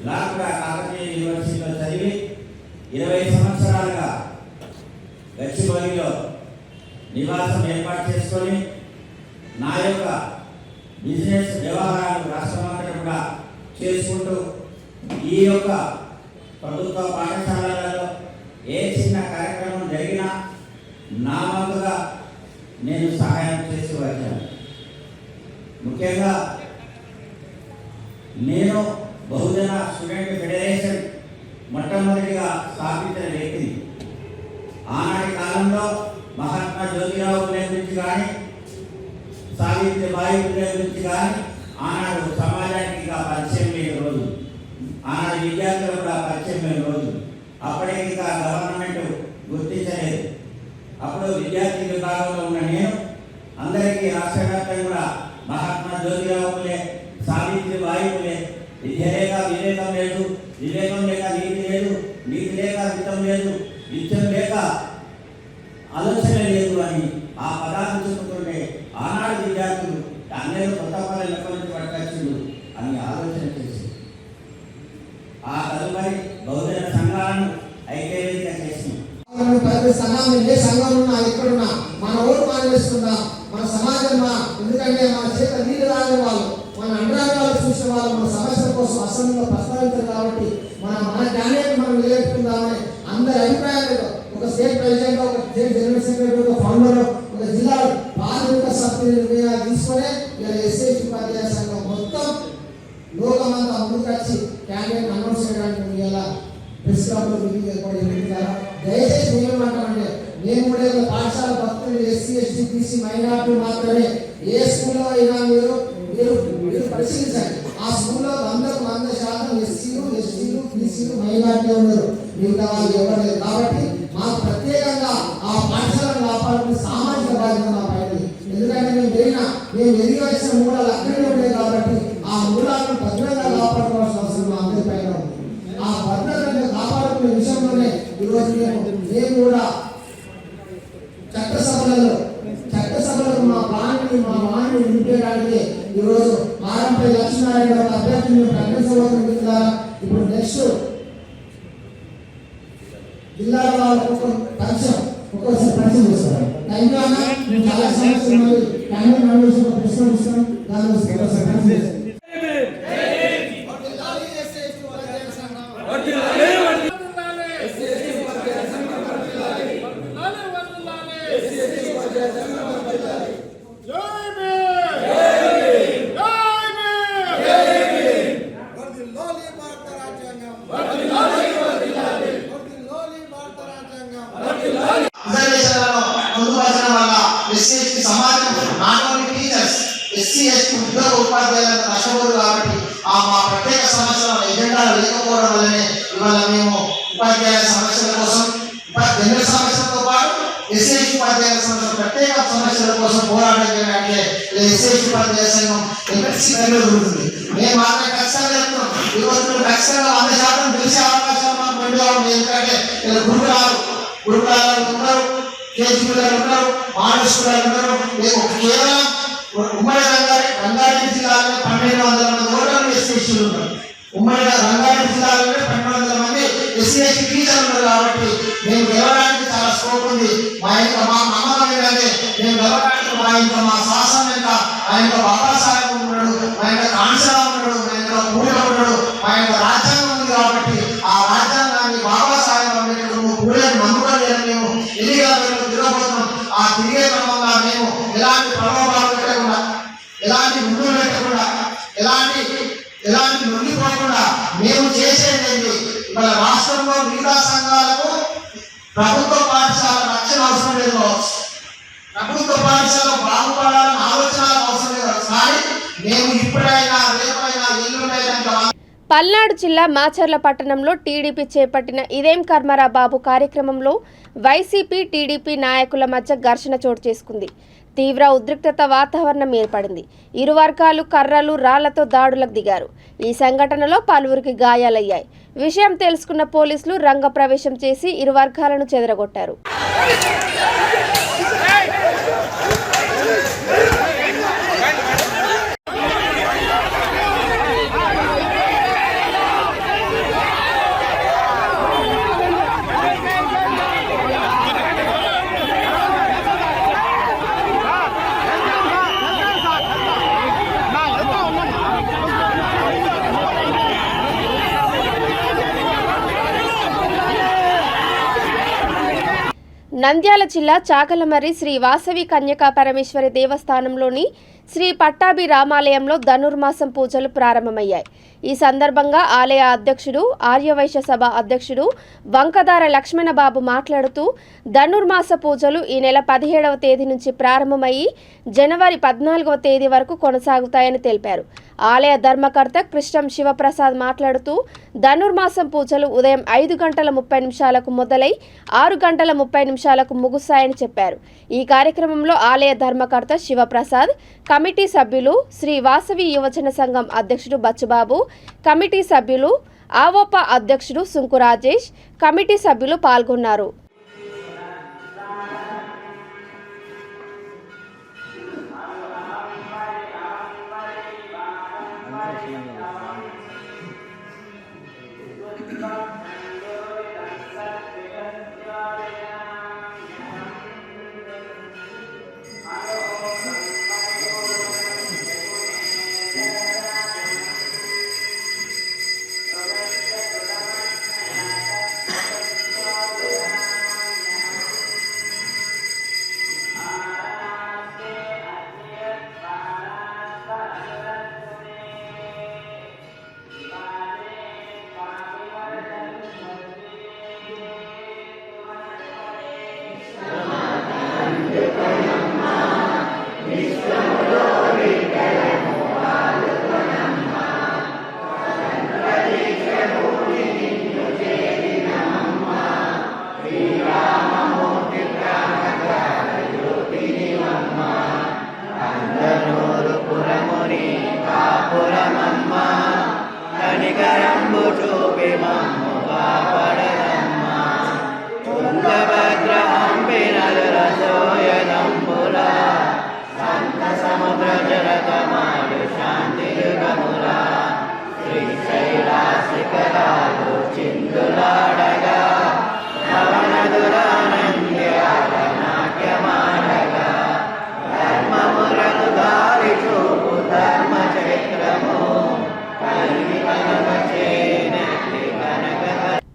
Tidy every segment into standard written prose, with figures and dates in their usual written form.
ఇలా కూడా కాకతీయ యూనివర్సిటీలో చదివి 20 సంవత్సరాలుగా గచ్చిబౌలిలో నివాసం ఏర్పాటు చేసుకొని నా యొక్క బిజినెస్ వ్యవహారాలు రాష్ట్రమంతటా కూడా చేసుకుంటూ ఈ యొక్క ప్రభుత్వ పాఠశాలలలో ఏ చిన్న కార్యక్రమం జరిగినా నా వంతుగా నేను సహాయం చేసి వచ్చాను. ముఖ్యంగా నేను బహుజన స్టూడెంట్ ఫెడరేషన్ మొట్టమొదటిగా స్థాపించిన వ్యక్తిని. ఆనాటి కాలంలో మహాత్మా జ్యోతిరావు ఫులే గురించి కానీ సావిత్రిబాయి ఫులే గురించి కానీ ఆనాడు సమాజానికి పరిచయం లేని రోజు, ఆనాడు విద్యార్థులు కూడా పరిచయం లేని రోజు. అప్పటికి ఇంకా గవర్నమెంట్ గుర్తించలేదు. అప్పుడు విద్యార్థి విభాగంలో ఉన్న నేను అందరికీ రాష్ట్ర వ్యాప్తంగా కూడా మహాత్మా జ్యోతిరావు ఫులే, సావిత్రిబాయి ఫులే, విద్య లేక వివేకం లేదు, వివేకం లేక నీతి లేదు, నీతి లేక విత్తం లేదు, విత్తం లేక ఆలోచన లేదు అని ఆ పదాలు చెప్పుకుంటే ఆనాడు విద్యార్థులు అందరూ కొత్త పనులు ఎక్కడి నుంచి పట్టుకొచ్చిండు అని ఆలోచన చేసి ఆ తదుపరి బహుజన సంఘాలను ఐక్యవేదిక చేసింది. ప్రతి సంఘం ఏ సంఘం ఉన్నా ఎక్కడున్నా మన ఓటు మానేస్తున్నా మన సమాజం, ఎందుకంటే మన చేత నీళ్ళు రాని వాళ్ళు, మన అండరాలు చూసిన వాళ్ళు మన సమస్యల కోసం అసెంబ్లీలో ప్రస్తావించారు. కాబట్టి మన క్యాండిడేట్ మనం నిలబెట్టుకుందామని అందరి అభిప్రాయాలు, ఒక స్టేట్ ప్రెసిడెంట్, ఒక స్టేట్ జనరల్ సెక్రటరీ, ఒక ఫౌండర్, ఒక జిల్లా ప్రాథమిక సభ్యుల నిర్ణయాలు తీసుకొని ఇలా ఎస్సీ ఉపాధ్యాయ సంఘం మొత్తం లోకమంతా ముందుకొచ్చి క్యాండిడేట్ అనౌన్స్ చేయడానికి ఇలా ప్రెస్ క్లబ్లో మీటింగ్ ఏర్పాటు చేయాలి. దయచేసి ఏమంటామంటే నేను కూడా పాఠశాల భక్తులు ఎస్సీ ఎస్టీ బీసీ మైనార్టీ మాత్రమే ఏ స్కూల్లో అయినా మీరు పరిశీలించండి. ఆ స్కూల్లో 100% ఎస్సీలు ఎస్టీలు బీసీలు మైనార్టీ ఉన్నారు, మిగతా వాళ్ళు ఎవరు లేదు. కాబట్టి మాకు ప్రత్యేకంగా ఆ పాఠశాలను కాపాడుకునే సామాజిక బాధ్యత మా పైన. ఎందుకంటే మేము ఎదిగి వచ్చిన మూలాలు అక్కడే ఉంటాయి. కాబట్టి ఆ మూలాలను భద్రంగా కాపాడుకోవాల్సిన అవసరం మా అందరి పైన ఉంది. ఆ భద్రతను కాపాడుకునే విషయంలోనే ఈరోజు మేము కూడా చట్టసభలకు మా వాణిని నింపేయడానికి ఈరోజు ఆరంపై లక్ష్మీనారాయణ గారు అభ్యర్థిని ప్రకటించబోతున్నారు. ఇప్పుడు నెక్స్ట్ జిల్లాలో ఒక్కొక్కసారి పరిచయం చేస్తారు. థ్యాంక్ యూ అన్న. మేము చాలా సమస్యలు ప్రశ్న ఇస్తాం దాని ఉపాధ్యాయులకు నష్టపోదు. కాబట్టి మా ప్రత్యేక సమస్యల ఎజెండాలు లేకపోవడం వల్లనే ఇవాళ మేము ఉపాధ్యాయ సమస్యల కోసం, జనరల్ సమస్యలతో పాటు ఎస్సీ ఉపాధ్యాయుల సమస్యల ప్రత్యేక సమస్యల కోసం పోరాటం చేయడానికి ఎస్సీ ఉపాధ్యాయ సంఘం ఎమ్మెల్సీ జరుగుతుంది. మేము మాత్రం ఖచ్చితంగా చెప్తున్నాం. ఈరోజు ఖచ్చితంగా 100% గెలిచే అవకాశాలు మాకు మెండుగా ఉంది. ఎందుకంటే గురుకులాలు ఉన్నారు, కేజీ పిల్లలు ఉన్నారు, మానవ స్కూళ్ళు ఉన్నారు. మేము కేవలం ఉమ్మడి రంగారెడ్డి జిల్లాలో 1200 మంది ఓటర్లు ఎస్సీ ఉన్నారు. ఉమ్మడి రంగారెడ్డి జిల్లాలోనే 1200 మంది ఎస్సీ టీచర్లు ఉన్నారు. కాబట్టి మేము గెలవడానికి చాలా స్కోప్ ఉంది. మా నమ్మకం ఏంటంటే మేము గెలవడానికి మా శాసనం వెంట ఆయన బాబాసాహెబ్ ఉన్నాడు, ఆయన కాన్సరా ఉన్నాడు, ఆయన పూజ ఉన్నాడు, ఆయన రాజ్యాంగం ఉంది. కాబట్టి ఆ రాజ్యాంగాన్ని బాబాసాహెబ్ అంబేద్కర్ పూజను నమ్ముకోలేదని మేము ఎన్నికల తిరగబోతున్నాం. ఆ తిరిగే క్రమంగా మేము ఎలాంటి ప్రభావాలు పెట్టకుండా, ఎలాంటి ముందు పెట్టకుండా, ఎలాంటి లొంగిపోకుండా మేము చేసేది ఇవాళ రాష్ట్రంలో మిగతా సంఘాలకు ప్రభుత్వ పాఠశాల రక్షణ అవసరం లేదు కావచ్చు, ప్రభుత్వ పాఠశాల బాగుపడాలని ఆలోచన అవసరం లేదు. కానీ మేము ఇప్పుడైనా రేపైనా ఎల్లుండైనా పల్నాడు జిల్లా మాచర్ల పట్టణంలో టీడీపీ చేపట్టిన ఇదేం కర్మరా బాబు కార్యక్రమంలో వైసీపీ టీడీపీ నాయకుల మధ్య ఘర్షణ చోటు చేసుకుంది. తీవ్ర ఉద్రిక్తత వాతావరణం ఏర్పడింది. ఇరు వర్గాలు కర్రలు రాళ్లతో దాడులకు దిగారు. ఈ సంఘటనలో పలువురికి గాయాలయ్యాయి. విషయం తెలుసుకున్న పోలీసులు రంగప్రవేశం చేసి ఇరు వర్గాలను చెదరగొట్టారు. నంద్యాల జిల్లా చాగలమర్రి శ్రీ వాసవి కన్యకా పరమేశ్వరి దేవస్థానంలోని శ్రీ పట్టాభి రామాలయంలో ధనుర్మాసం పూజలు ప్రారంభమయ్యాయి. ఈ సందర్భంగా ఆలయ అధ్యక్షుడు, ఆర్యవైశ్య సభ అధ్యక్షుడు వంకదార లక్ష్మణబాబు మాట్లాడుతూ ధనుర్మాస పూజలు ఈ నెల 17వ తేదీ నుంచి ప్రారంభమయ్యి జనవరి 14వ తేదీ వరకు కొనసాగుతాయని తెలిపారు. ఆలయ ధర్మకర్త కృష్ణం శివప్రసాద్ మాట్లాడుతూ ధనుర్మాసం పూజలు ఉదయం 5:30 మొదలై 6:30 ముగుస్తాయని చెప్పారు. ఈ కార్యక్రమంలో ఆలయ ధర్మకర్త శివప్రసాద్, కమిటీ సభ్యులు, శ్రీ వాసవి యువజన సంఘం అధ్యక్షుడు బచ్చుబాబు, కమిటీ సభ్యులు, ఆవోప అధ్యక్షుడు సుంకు రాజేష్, కమిటీ సభ్యులు పాల్గొన్నారు.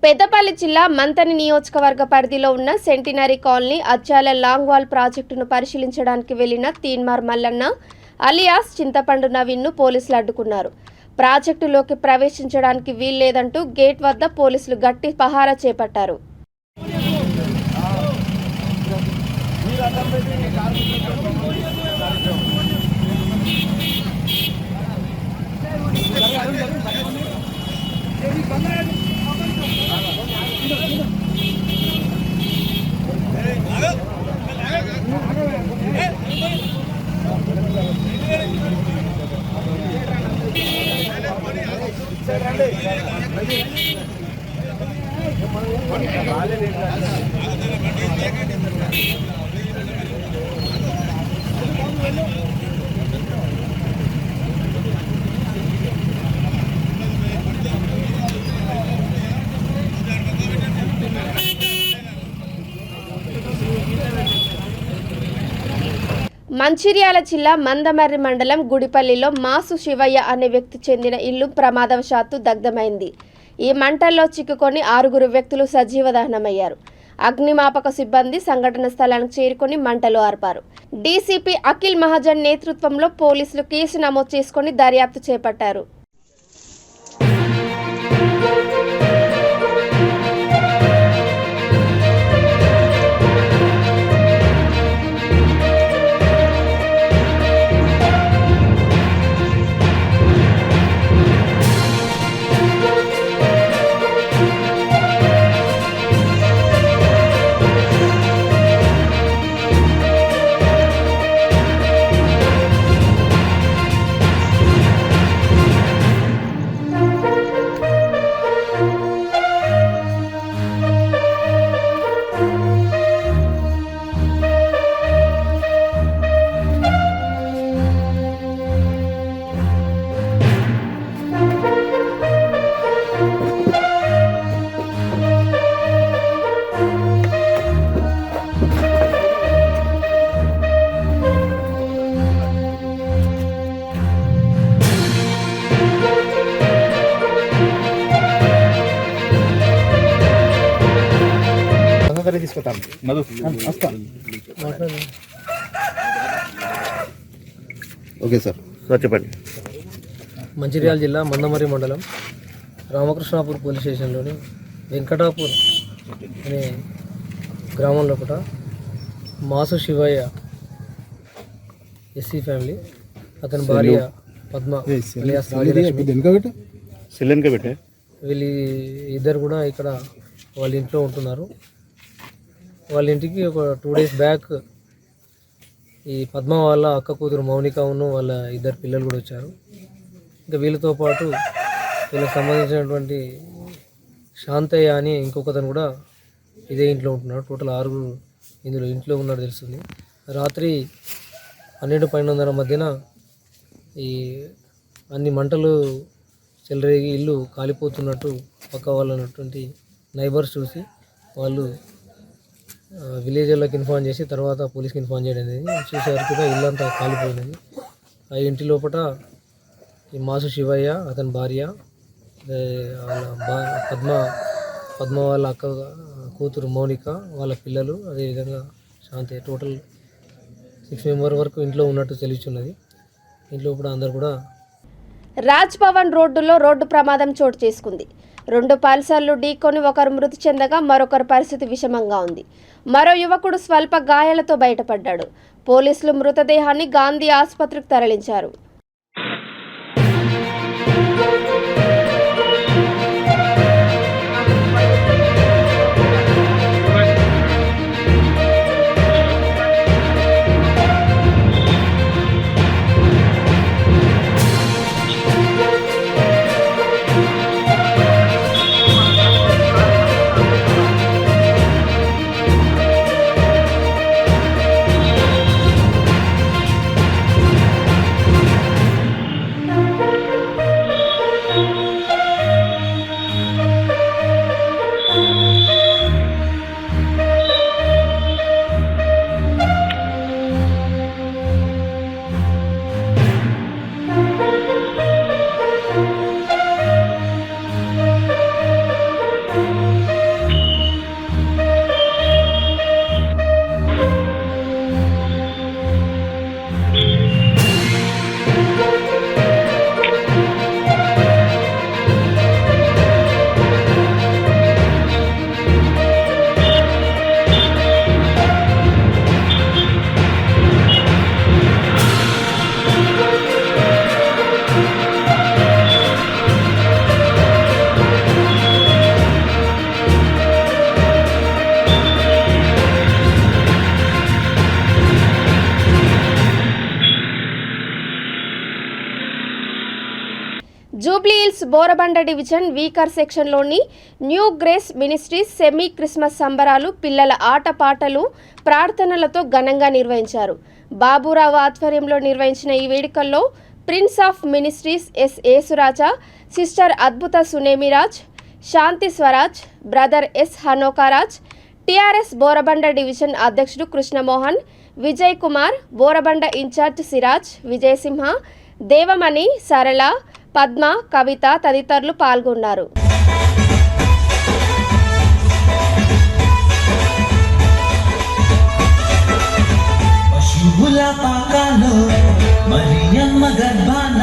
పెద్దపల్లి జిల్లా మంతని నియోజకవర్గ పరిధిలో ఉన్న సెంటినరీ కాలనీ అచ్చాల లాంగ్ వాల్ ప్రాజెక్టును పరిశీలించడానికి వెళ్లిన తీన్మార్ మల్లన్న అలియాస్ చింతపండు నవీన్ను పోలీసులు అడ్డుకున్నారు. ప్రాజెక్టులోకి ప్రవేశించడానికి వీల్లేదంటూ గేట్ వద్ద పోలీసులు గట్టి పహారా చేపట్టారు. మంచిర్యాల జిల్లా మందమర్రి మండలం గుడిపల్లిలో మాసు శివయ్య అనే వ్యక్తి చెందిన ఇల్లు ప్రమాదవశాత్తు దగ్ధమైంది. ఈ మంటల్లో చిక్కుకొని 6 వ్యక్తులు సజీవ దహనమయ్యారు. అగ్నిమాపక సిబ్బంది సంఘటన స్థలానికి చేరుకొని మంటలు ఆర్పారు. డీసీపీ అఖిల్ మహాజన్ నేతృత్వంలో పోలీసులు కేసు నమోదు చేసుకొని దర్యాప్తు చేపట్టారు. దగ్గర తీసుకొస్తాను మధు వస్తా. ఓకే సార్ చెప్పండి. మంచిర్యాల జిల్లా మందమరి మండలం రామకృష్ణాపూర్ పోలీస్ స్టేషన్లోని వెంకటాపూర్ అనే గ్రామంలో కూడా మాసు శివయ్య ఎస్సీ ఫ్యామిలీ, అతని భార్య పద్మ అలియాస్ రాజలక్ష్మి, వీళ్ళు ఇద్దరు కూడా ఇక్కడ వాళ్ళ ఇంట్లో ఉంటున్నారు. వాళ్ళ ఇంటికి ఒక 2 days బ్యాక్ ఈ పద్మ వాళ్ళ అక్క కూతురు మౌనిక వాళ్ళ ఇద్దరు పిల్లలు కూడా వచ్చారు. ఇంకా వీళ్ళతో పాటు వీళ్ళకి సంబంధించినటువంటి శాంతయ్య అని ఇంకొకతను కూడా ఇదే ఇంట్లో ఉంటున్నాడు. టోటల్ 6 ఇందులో ఇంట్లో ఉన్నాడు తెలుస్తుంది. రాత్రి 12-12:30 మధ్యన ఈ అన్ని మంటలు చెలరేగి ఇల్లు కాలిపోతున్నట్టు పక్క వాళ్ళు ఉన్నటువంటి నైబర్స్ చూసి వాళ్ళు విలేజ్లోకి ఇన్ఫార్మ్ చేసి తర్వాత పోలీస్కి ఇన్ఫార్మ్ చేయడం అనేది చూసేవారికి కూడా ఇల్లంతా కాలిపోయినది. ఆ ఇంటి లోపల ఈ మాసు శివయ్య, అతని భార్య, వాళ్ళ పద్మ వాళ్ళ అక్క కూతురు మౌనిక, వాళ్ళ పిల్లలు, అదేవిధంగా శాంతి, టోటల్ 6 మెంబర్ వరకు ఇంట్లో ఉన్నట్టు తెలుస్తున్నది. ఇంట్లో కూడా అందరు కూడా రాజ్ భవన్ రోడ్డులో రోడ్డు ప్రమాదం చోటు చేసుకుంది. 2 పల్సర్లు ఢీకొని ఒకరు మృతి చెందగా మరొకరు పరిస్థితి విషమంగా ఉంది. మరో యువకుడు స్వల్ప గాయాలతో బయటపడ్డాడు. పోలీసులు మృతదేహాన్ని గాంధీ ఆసుపత్రికి తరలించారు. జూబ్లీహిల్స్ బోరబండ డివిజన్ వీకర్ సెక్షన్లోని new grace ministries semi Christmas సంబరాలు పిల్లల ఆటపాటలు ప్రార్థనలతో ఘనంగా నిర్వహించారు. బాబురావు ఆధ్వర్యంలో నిర్వహించిన ఈ వేడుకల్లో prince of ministries S Yesuraja, sister Adbhuta Sunemiraj, Shanti Swaraj, brother S Hanokaraj, TRS Borabanda division అధ్యక్షుడు కృష్ణమోహన్, విజయ్ కుమార్, బోరబండ ఇన్ఛార్జ్ సిరాజ్, విజయసింహ, దేవమణి, సరళ, పద్మ, కవిత తదితరులు పాల్గొన్నారు. పశువుల పాకాలో మరియమ్మ గర్భాన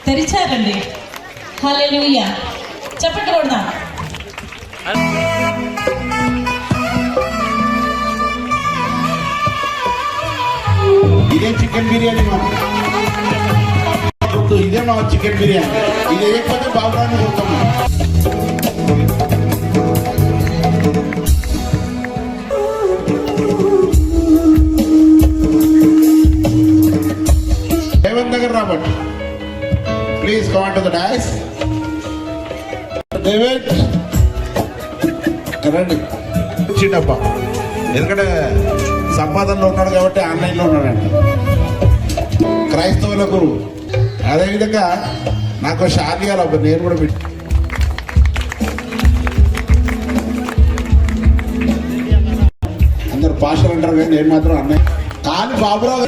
తెరిచారండి. హల్లెలూయా, చెప్పండి కొడదాం. ఇదే చికెన్ బిర్యానీ ఇదే మా చికెన్ బిర్యానీ ఇది వేయకపోతే బాగుందని చూస్తాము. రేవంత్ దగ్గర రాబట్టి please come to the dais. David రండి చిన్నప్ప, ఎందుకంటే సంపాదనలో ఉన్నాడు కాబట్టి ఆన్లైన్లో ఉన్నాడంట క్రైస్తవులకు. అదేవిధంగా నాకు షార్లియాలు అబ్బా నేను కూడా పెట్టి అందరు భాషలు అంటారు కానీ నేను మాత్రం అన్నయ్య కానీ బాబురావు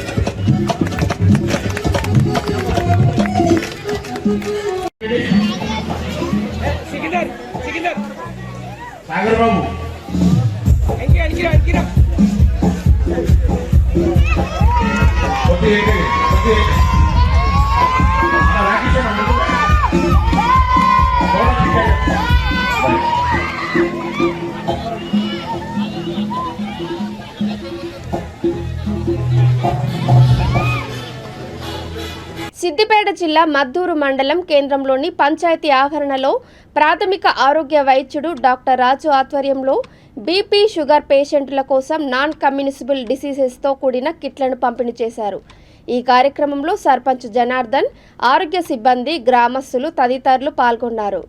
సాగర్ బాబు సిద్దిపేట జిల్లా మద్దూరు మండలం కేంద్రంలోని పంచాయతీ ఆవరణలో ప్రాథమిక ఆరోగ్య వైద్యుడు డాక్టర్ రాజు ఆధ్వర్యంలో బీపీ షుగర్ పేషెంట్ల కోసం నాన్ కమ్యూనిసిబుల్ డిసీజెస్తో కూడిన కిట్లను పంపిణీ చేశారు. ఈ కార్యక్రమంలో సర్పంచ్ జనార్దన్, ఆరోగ్య సిబ్బంది, గ్రామస్తులు తదితరులు పాల్గొన్నారు.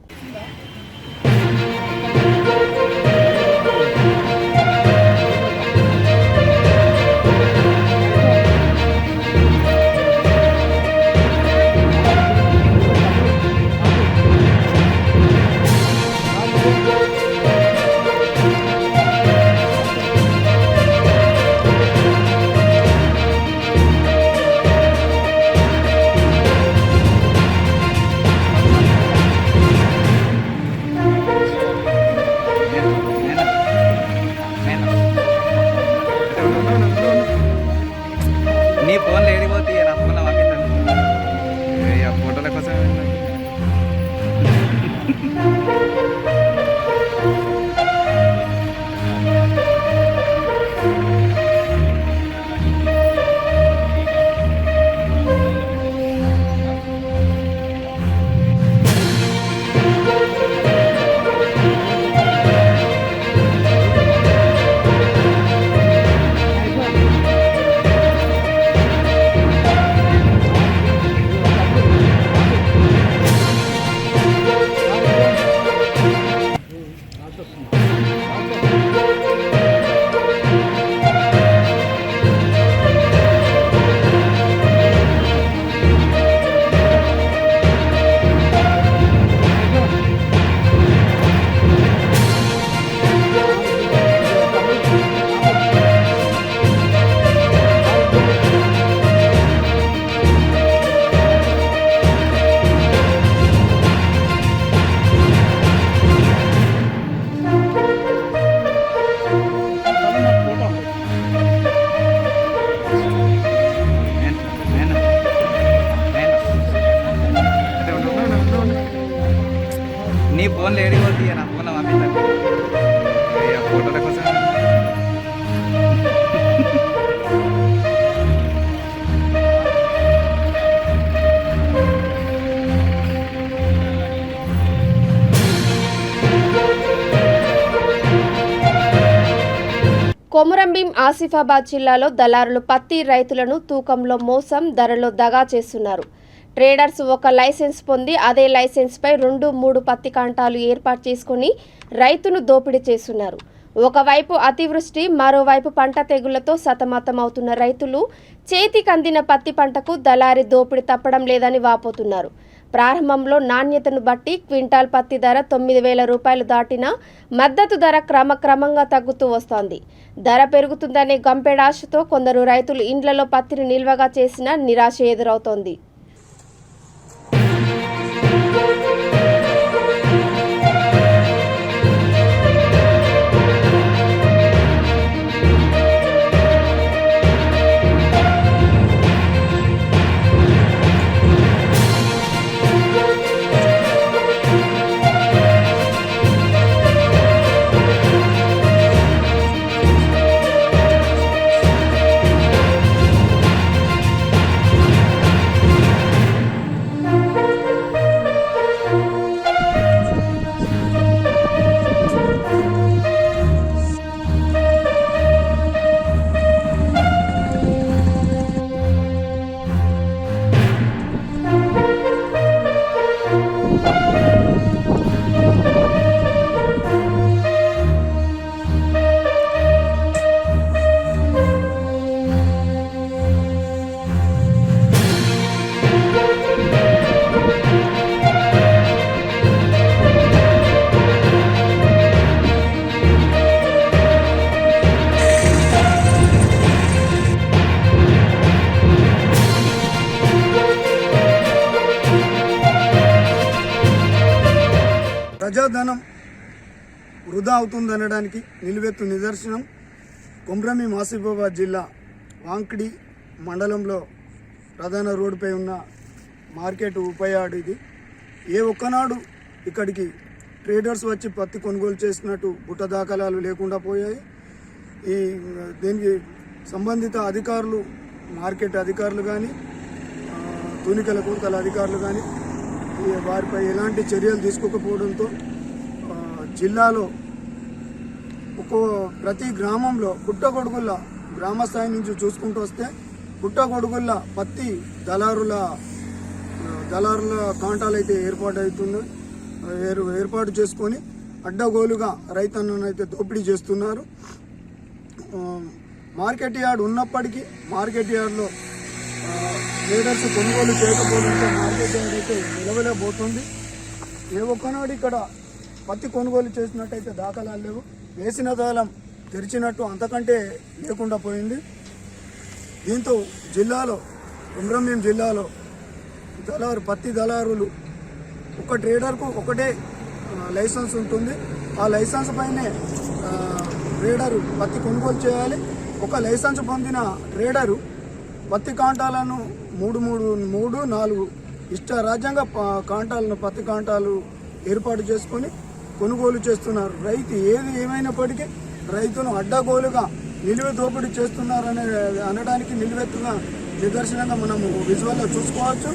నీ ఫోన్లో ఏడిపోతే నా ఫోన్లో పంపిస్తాను ఆ ఫోటోల కోసం. నీ ఫోన్లో ఏడిపోతే నా ఫోన్లో పంపిస్తాను ఆ ఫోటోల కోసం. కొమురంభీం ఆసిఫాబాద్ జిల్లాలో దళారులు పత్తి రైతులను తూకంలో మోసం, ధరలో దగా చేస్తున్నారు. ట్రేడర్స్ ఒక లైసెన్స్ పొంది అదే లైసెన్స్పై 2-3 పత్తి కాంటాలు ఏర్పాటు చేసుకుని రైతును దోపిడీ చేస్తున్నారు. ఒకవైపు అతివృష్టి, మరోవైపు పంట తెగుళ్లతో సతమతమవుతున్న రైతులు చేతికందిన పత్తి పంటకు దళారి దోపిడీ తప్పడం లేదని వాపోతున్నారు. ప్రారంభంలో నాణ్యతను బట్టి క్వింటాల్ పత్తి ధర 9,000 రూపాయలు దాటినా మద్దతు ధర క్రమక్రమంగా తగ్గుతూ వస్తోంది. ధర పెరుగుతుందనే గంపెడాశతో కొందరు రైతులు ఇండ్లలో పత్తిని నిల్వగా చేసినా నిరాశ ఎదురవుతోంది. వృధా అవుతుందనడానికి నిలువెత్తు నిదర్శనం కొమ్రమీం ఆసిఫాబాద్ జిల్లా వాంకిడి మండలంలో ప్రధాన రోడ్డుపై ఉన్న మార్కెట్ ఉపయార్డ్ ఇది. ఏ ఒక్కనాడు ఇక్కడికి ట్రేడర్స్ వచ్చి పత్తి కొనుగోలు చేసినట్టు బుట్ట దాఖలాలు లేకుండా పోయాయి. దీనికి సంబంధిత అధికారులు, మార్కెట్ అధికారులు కానీ, తూనికల కూర్తల అధికారులు కానీ వారిపై ఎలాంటి చర్యలు తీసుకోకపోవడంతో జిల్లాలో ప్రతి గ్రామంలో పుట్టగొడుగుల గ్రామ స్థాయి నుంచి చూసుకుంటూ వస్తే పుట్టగొడుగుల పత్తి దళారుల కాంటాలు అయితే ఏర్పాటు చేసుకొని అడ్డగోలుగా రైతన్నను అయితే దోపిడీ చేస్తున్నారు. మార్కెట్ యార్డ్ ఉన్నప్పటికీ మార్కెట్ యార్డ్లో ట్రేడర్స్ కొనుగోలు చేయకపోవడంతో మార్కెట్ యార్డ్ అయితే నిలవలేకపోతుంది. ఏ ఒక్కనాడు ఇక్కడ పత్తి కొనుగోలు చేసినట్టయితే దాఖలాలు లేవు. వేసిన తాళం తెరిచినట్టు అంతకంటే లేకుండా పోయింది. దీంతో జిల్లాలో కొమ్రమీం జిల్లాలో పత్తి దళారులు ఒక ట్రేడర్కు ఒకటే లైసెన్స్ ఉంటుంది. ఆ లైసెన్స్ పైనే ట్రేడరు పత్తి కొనుగోలు చేయాలి. ఒక లైసెన్స్ పొందిన ట్రేడరు పత్తి కాంటాలను 3-4 ఇష్టారాజ్యంగా పత్తి కాంటాలు ఏర్పాటు చేసుకొని కొనుగోలు చేస్తున్నారు. రైతు ఏది ఏమైనప్పటికీ రైతును అడ్డగోలుగా నిలువ దోపిడీ చేస్తున్నారనే అనడానికి నిలువెత్తుగా నిదర్శనంగా మనము విజువల్లో చూసుకోవచ్చు.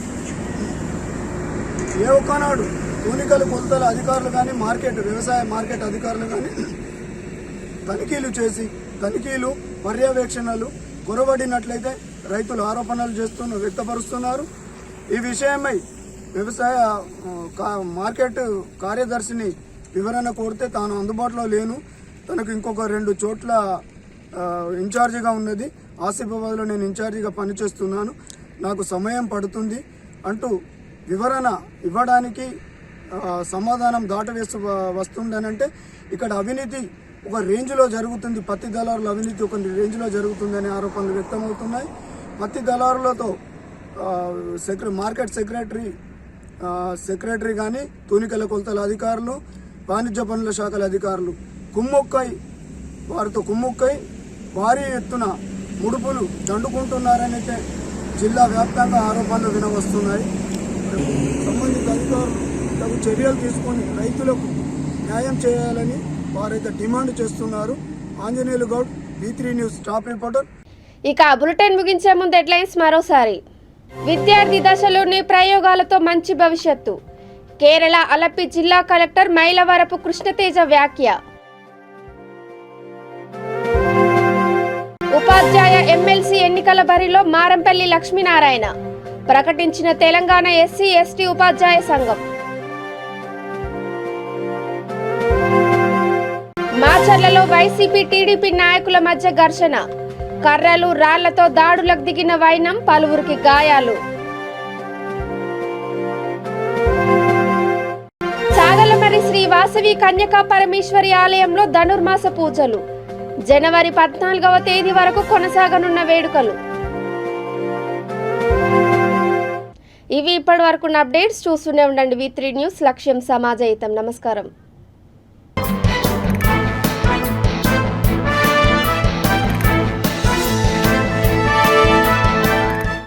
ఏ ఒక్కనాడు తూనికల కొలతల అధికారులు కానీ వ్యవసాయ మార్కెట్ అధికారులు కానీ తనిఖీలు పర్యవేక్షణలు కొరబడినట్లయితే రైతులు ఆరోపణలు వ్యక్తపరుస్తున్నారు. ఈ విషయమై వ్యవసాయ మార్కెట్ కార్యదర్శిని వివరణ కోరితే తాను అందుబాటులో లేను, తనకు ఇంకొక 2 చోట్ల ఇన్ఛార్జిగా ఉన్నది, ఆసిఫాబాద్లో నేను ఇన్ఛార్జిగా పనిచేస్తున్నాను, నాకు సమయం పడుతుంది అంటూ వివరణ ఇవ్వడానికి సమాధానం దాటవేస్తూ వస్తుందనంటే ఇక్కడ అవినీతి ఒక రేంజ్లో జరుగుతుంది. పత్తి దళారుల అవినీతి ఒక రేంజ్లో జరుగుతుందనే ఆరోపణలు వ్యక్తమవుతున్నాయి. పత్తి దళారులతో మార్కెట్ సెక్రటరీ కానీ, తూనికల కొలతల అధికారులు, వాణిజ్య పనుల శాఖల అధికారులు వారితో కుమ్ముక్కై భారీ ఎత్తున ముడుపులు దండుకుంటున్నారని జిల్లా వ్యాప్తంగా ఆరోపణలు వినవస్తున్నాయి. సంబంధిత అధికారులు తగు చర్యలు తీసుకొని రైతులకు న్యాయం చేయాలని వారైతే డిమాండ్ చేస్తున్నారు. Anjaneyulu Goud, B3 news top reporter. ఇక బులెటిన్ ముగించే ముందు హెడ్లైన్స్ మరోసారి. విద్యార్థి దశలోని ప్రయోగాలతో మంచి భవిష్యత్తు. కేరళ అలప్పి జిల్లా కలెక్టర్ మైలవరపు కృష్ణతేజ వ్యాఖ్య. ఉపాధ్యాయ ఎమ్మెల్సీ ఎన్నికల బరిలో మారంపల్లి లక్ష్మీనారాయణ ప్రకటించిన తెలంగాణ SC/ST ఉపాధ్యాయ సంఘం. మాచర్లలో వైసీపీ టీడీపీ నాయకుల మధ్య ఘర్షణ. కర్రలు రాళ్లతో దాడులకు దిగిన వైనం, పలువురికి గాయాలు. చాగలమరి శ్రీ వాసవి కన్యకా పరమేశ్వరి ఆలయంలో ధనుర్మాస పూజలు. జనవరి 14వ తేదీ వరకు కొనసాగనున్న వేడుకలు. ఇవి ఇప్పటి వరకున్న అప్డేట్స్. చూస్తూనే ఉండండి V3 న్యూస్. లక్ష్యం సమాజ హితం. నమస్కారం.